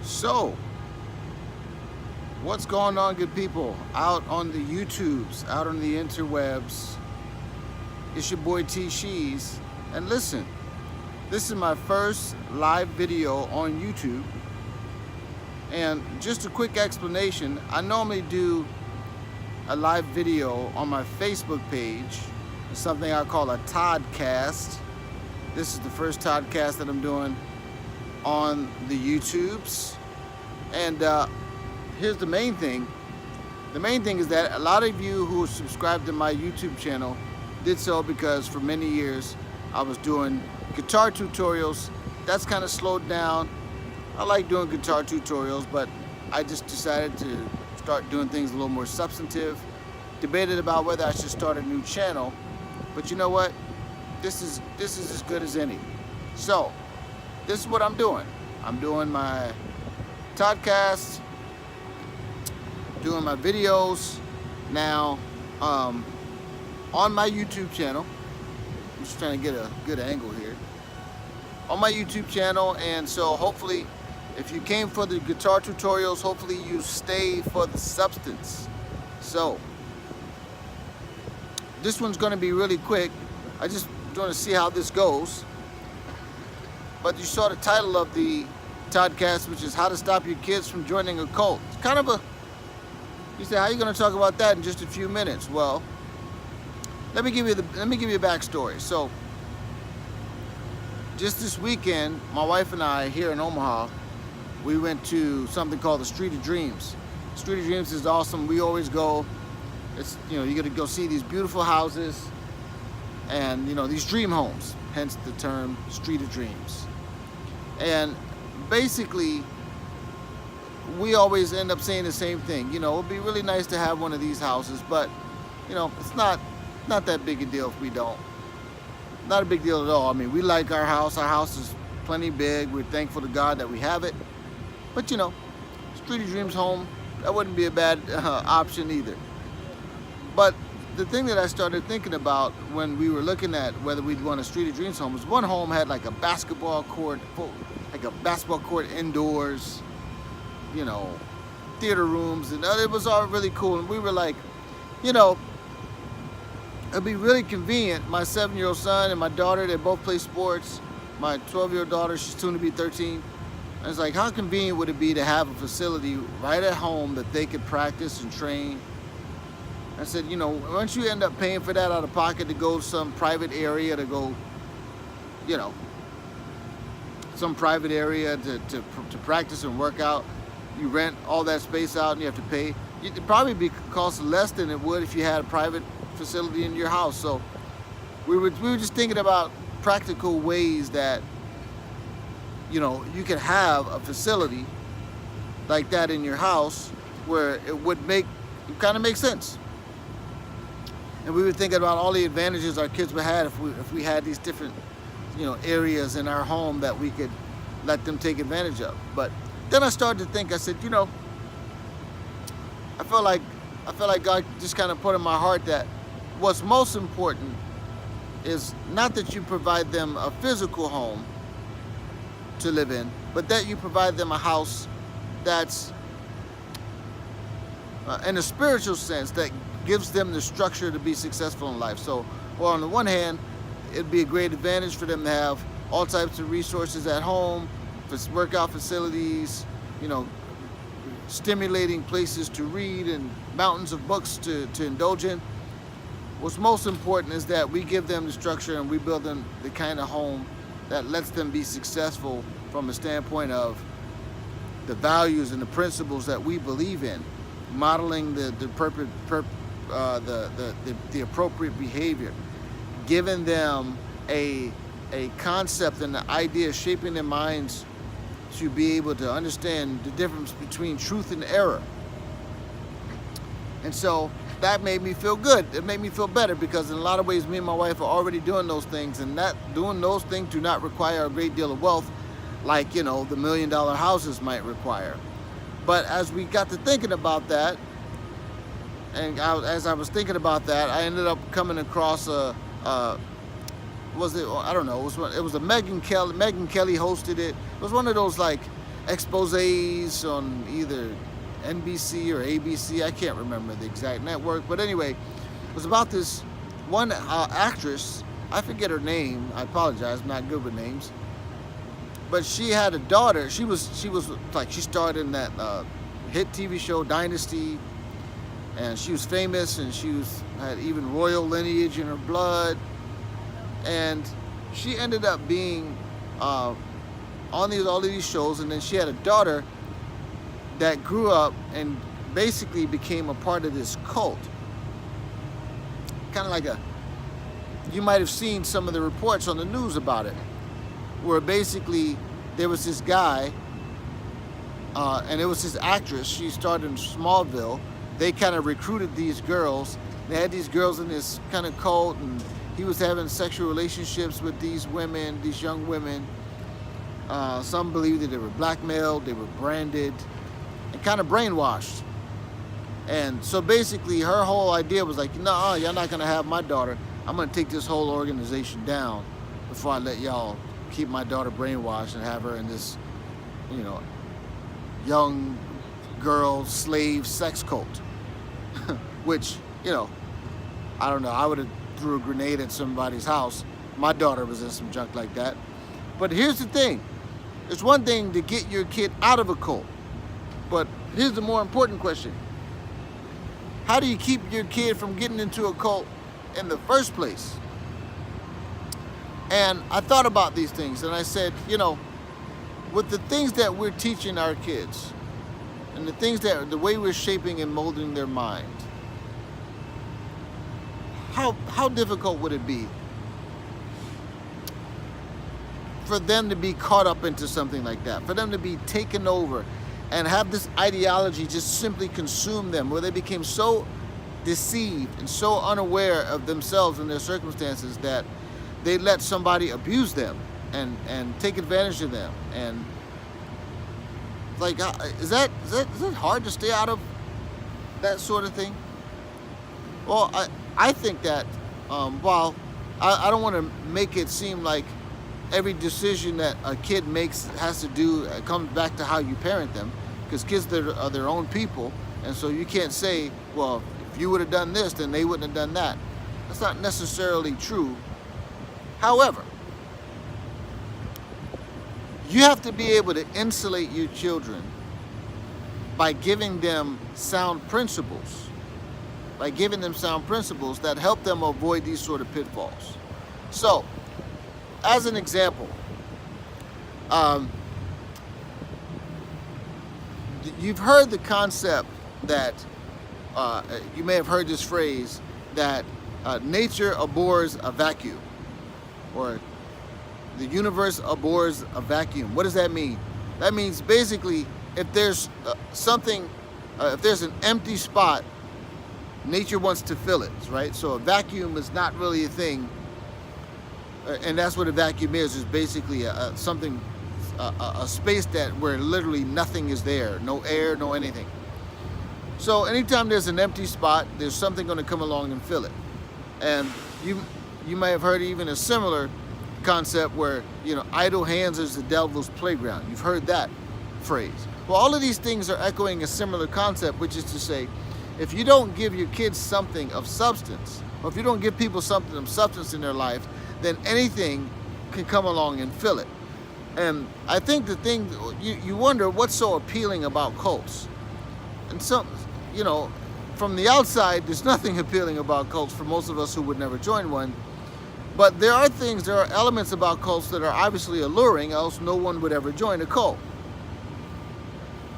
So, what's going on, good people? Out on the YouTubes, out on the interwebs. It's your boy T Shees. And listen, this is my first live video on YouTube. And just a quick explanation, I normally do a live video on my Facebook page, something I call a Toddcast. This is the first Toddcast that I'm doing on the YouTubes. And here's the main thing. The main thing is that a lot of you who subscribed to my YouTube channel did so because for many years I was doing guitar tutorials. That's kind of slowed down. I like doing guitar tutorials, but I just decided to start doing things a little more substantive. Debated about whether I should start a new channel, but you know what? This is as good as any. So, this is what I'm doing. I'm doing my Toddcast, doing my videos now on my YouTube channel. I'm just trying to get a good angle here. On my YouTube channel, and so hopefully, if you came for the guitar tutorials, hopefully you stay for the substance. So, this one's going to be really quick. I just want to see how this goes. But you saw the title of the Toddcast, which is How to Stop Your Kids from Joining a Cult. It's kind of a, you say, how are you going to talk about that in just a few minutes? Well, let me give you a backstory. So, just this weekend, my wife and I here in Omaha, we went to something called the Street of Dreams. Street of Dreams is awesome. We always go. It's, you get to go see these beautiful houses and, these dream homes, hence the term Street of Dreams. And basically, we always end up saying the same thing. It'd be really nice to have one of these houses, but, it's not that big a deal if we don't. Not a big deal at all. I mean, we like our house. Our house is plenty big. We're thankful to God that we have it. But, Street of Dreams home, that wouldn't be a bad option either. But the thing that I started thinking about when we were looking at whether we'd want a Street of Dreams home was one home had like a basketball court indoors, theater rooms, and it was all really cool. And we were like, it'd be really convenient. My 7-year-old son and my daughter, they both play sports. My 12-year-old daughter, she's soon to be 13. And it's like, how convenient would it be to have a facility right at home that they could practice and train? I said, once you end up paying for that out of pocket to go to some private area to go, some private area to practice and work out, you rent all that space out and you have to pay. It'd probably cost less than it would if you had a private facility in your house. So we were just thinking about practical ways that you could have a facility like that in your house where it would kind of make sense. And we were thinking about all the advantages our kids would have if we had these different areas in our home that we could let them take advantage of. But then I started to think, I said, I feel like God just kind of put in my heart that what's most important is not that you provide them a physical home to live in, but that you provide them a house that's in a spiritual sense that gives them the structure to be successful in life. So, well, on the one hand, it'd be a great advantage for them to have all types of resources at home, for workout facilities, stimulating places to read and mountains of books to indulge in. What's most important is that we give them the structure and we build them the kind of home that lets them be successful from a standpoint of the values and the principles that we believe in, modeling the appropriate behavior, giving them a concept and the idea, shaping their minds to be able to understand the difference between truth and error. And so that made me feel good. It made me feel better because in a lot of ways, me and my wife are already doing those things, and doing those things do not require a great deal of wealth like, the $1 million houses might require. But as we got to thinking about that, and as I was thinking about that, I ended up coming across a was it? I don't know. It was a Megyn Kelly. Megyn Kelly hosted it. It was one of those like exposés on either NBC or ABC. I can't remember the exact network, but anyway, it was about this one actress. I forget her name. I apologize. I'm not good with names. But she had a daughter. She was like, she starred in that hit TV show Dynasty, and she was famous, and had even royal lineage in her blood, and she ended up being on all of these shows, and then she had a daughter that grew up and basically became a part of this cult. Kind of like you might have seen some of the reports on the news about it, where basically there was this guy, and it was this actress. She started in Smallville. They kind of recruited these girls. They had these girls in this kind of cult, and he was having sexual relationships with these women, these young women. Some believed that they were blackmailed, they were branded, and kind of brainwashed. And so basically her whole idea was like, no, you're not gonna have my daughter. I'm gonna take this whole organization down before I let y'all keep my daughter brainwashed and have her in this, young girl slave sex cult. Which, I don't know, I would have threw a grenade at somebody's house. My daughter was in some junk like that. But here's the thing. It's one thing to get your kid out of a cult. But here's the more important question. How do you keep your kid from getting into a cult in the first place? And I thought about these things, and I said, with the things that we're teaching our kids, and the way we're shaping and molding their mind, how difficult would it be for them to be caught up into something like that, for them to be taken over and have this ideology just simply consume them, where they became so deceived and so unaware of themselves and their circumstances that they let somebody abuse them and take advantage of them. And like, is that hard to stay out of that sort of thing? Well, I think that while I don't want to make it seem like every decision that a kid makes comes back to how you parent them, because kids are their own people, and so you can't say, well, if you would have done this, then they wouldn't have done that. That's not necessarily true. However, you have to be able to insulate your children by giving them sound principles, that help them avoid these sort of pitfalls. So, as an example, you've heard the concept that, you may have heard this phrase, that nature abhors a vacuum, or the universe abhors a vacuum. What does that mean? That means basically, if there's if there's an empty spot, nature wants to fill it, right? So a vacuum is not really a thing, and that's what a vacuum is basically a space where literally nothing is there, no air, no anything. So anytime there's an empty spot, there's something going to come along and fill it. And you may have heard even a similar concept where, idle hands is the devil's playground. You've heard that phrase. Well, all of these things are echoing a similar concept, which is to say, if you don't give your kids something of substance, or if you don't give people something of substance in their life, then anything can come along and fill it. And I think the thing, you wonder what's so appealing about cults. And from the outside, there's nothing appealing about cults for most of us who would never join one. But there are elements about cults that are obviously alluring, else no one would ever join a cult.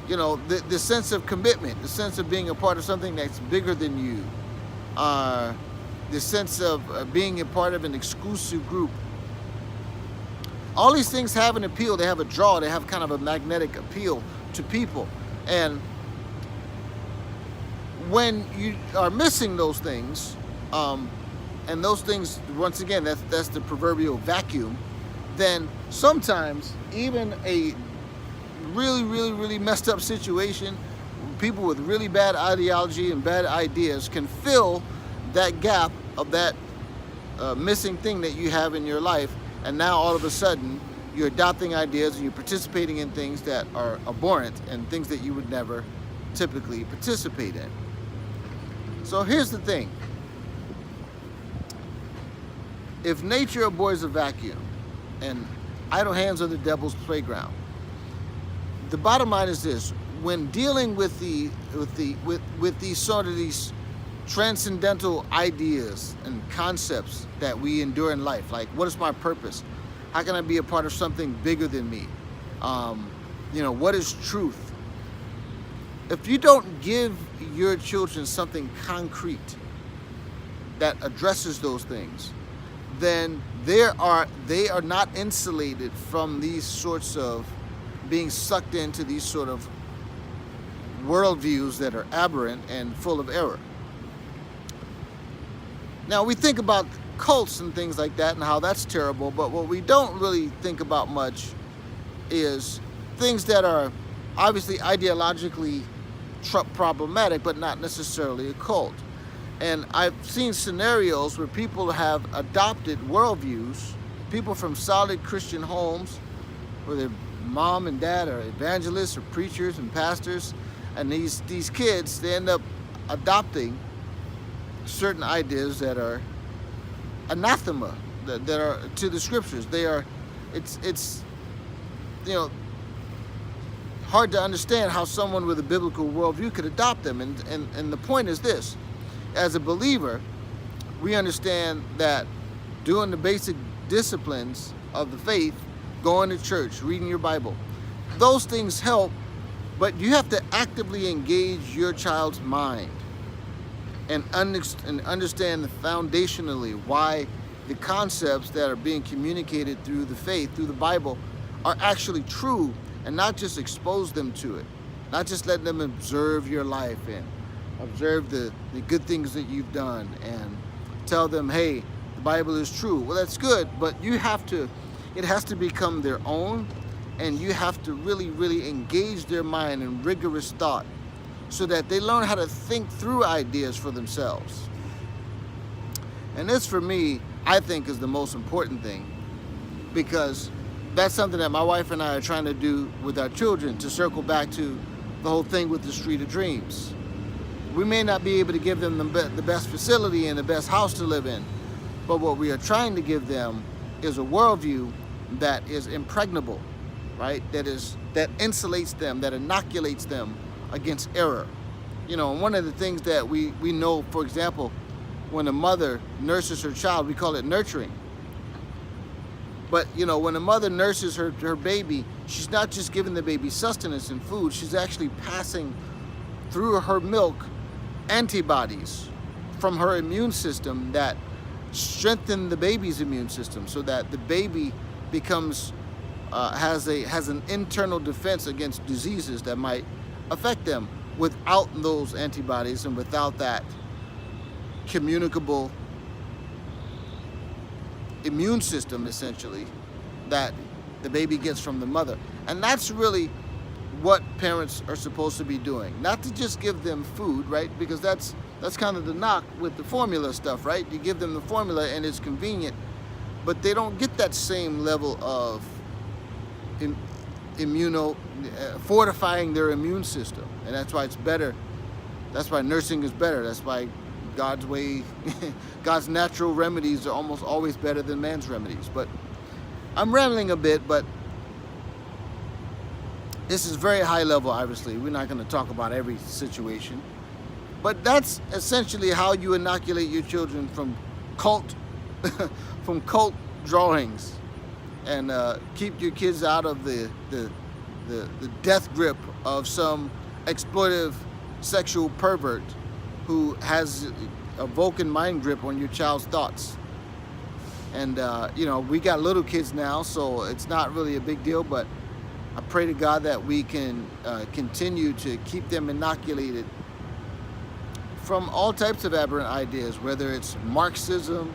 The sense of commitment, the sense of being a part of something that's bigger than you, the sense of being a part of an exclusive group. All these things have an appeal, they have a draw, they have kind of a magnetic appeal to people. And when you are missing those things, and those things, once again, that's the proverbial vacuum, then sometimes even a really, really, really messed up situation, people with really bad ideology and bad ideas can fill that gap of that missing thing that you have in your life. And now all of a sudden, you're adopting ideas and you're participating in things that are abhorrent and things that you would never typically participate in. So here's the thing. If nature abhors a vacuum and idle hands are the devil's playground, the bottom line is this: when dealing with these transcendental ideas and concepts that we endure in life, like what is my purpose? How can I be a part of something bigger than me? What is truth? If you don't give your children something concrete that addresses those things, then they are not insulated from these sorts of being sucked into these sort of worldviews that are aberrant and full of error. Now, we think about cults and things like that and how that's terrible, but what we don't really think about much is things that are obviously ideologically problematic, but not necessarily a cult. And I've seen scenarios where people have adopted worldviews, people from solid Christian homes, where their mom and dad are evangelists or preachers and pastors, and these kids, they end up adopting certain ideas that are anathema, that are to the scriptures. It's hard to understand how someone with a biblical worldview could adopt them. And the point is this: as a believer, we understand that doing the basic disciplines of the faith, going to church, reading your Bible, those things help, but you have to actively engage your child's mind and understand foundationally why the concepts that are being communicated through the faith, through the Bible, are actually true, and not just expose them to it, not just let them observe your life and observe the good things that you've done and tell them, hey, the Bible is true. Well, that's good, but it has to become their own, and you have to really, really engage their mind in rigorous thought so that they learn how to think through ideas for themselves. And this, for me, I think is the most important thing, because that's something that my wife and I are trying to do with our children, to circle back to the whole thing with the Street of Dreams. We may not be able to give them the best facility and the best house to live in, but what we are trying to give them is a worldview that is impregnable, right? That insulates them, that inoculates them against error. And one of the things that we know, for example, when a mother nurses her child, we call it nurturing. But, when a mother nurses her baby, she's not just giving the baby sustenance and food, she's actually passing through her milk antibodies from her immune system that strengthen the baby's immune system, so that the baby becomes has an internal defense against diseases that might affect them. Without those antibodies and without that communicable immune system, essentially, that the baby gets from the mother. And that's really what parents are supposed to be doing. Not to just give them food, right? Because that's kind of the knock with the formula stuff, right? You give them the formula and it's convenient, but they don't get that same level of fortifying their immune system. And that's why it's better. That's why nursing is better. That's why God's way, God's natural remedies are almost always better than man's remedies. But I'm rambling a bit, but this is very high level, obviously. We're not going to talk about every situation. But that's essentially how you inoculate your children from cult drawings, and keep your kids out of the death grip of some exploitive sexual pervert who has a Vulcan mind grip on your child's thoughts. And we got little kids now, so it's not really a big deal, but I pray to God that we can continue to keep them inoculated from all types of aberrant ideas, whether it's Marxism,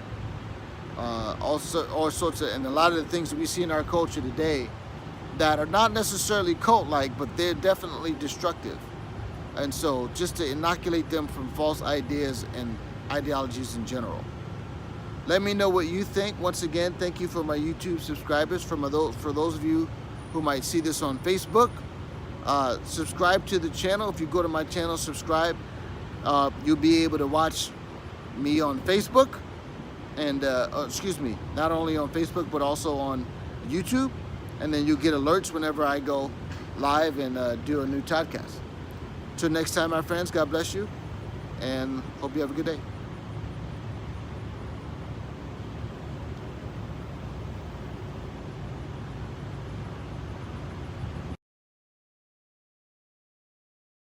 all sorts of, and a lot of the things that we see in our culture today that are not necessarily cult-like, but they're definitely destructive. And so just to inoculate them from false ideas and ideologies in general. Let me know what you think. Once again, thank you for my YouTube subscribers. For those of you who might see this on Facebook, subscribe to the channel. If you go to my channel, subscribe, you'll be able to watch me on Facebook, and excuse me, not only on Facebook but also on YouTube, and then you'll get alerts whenever I go live and do a new Toddcast. Till next time, my friends, God bless you, and hope you have a good day.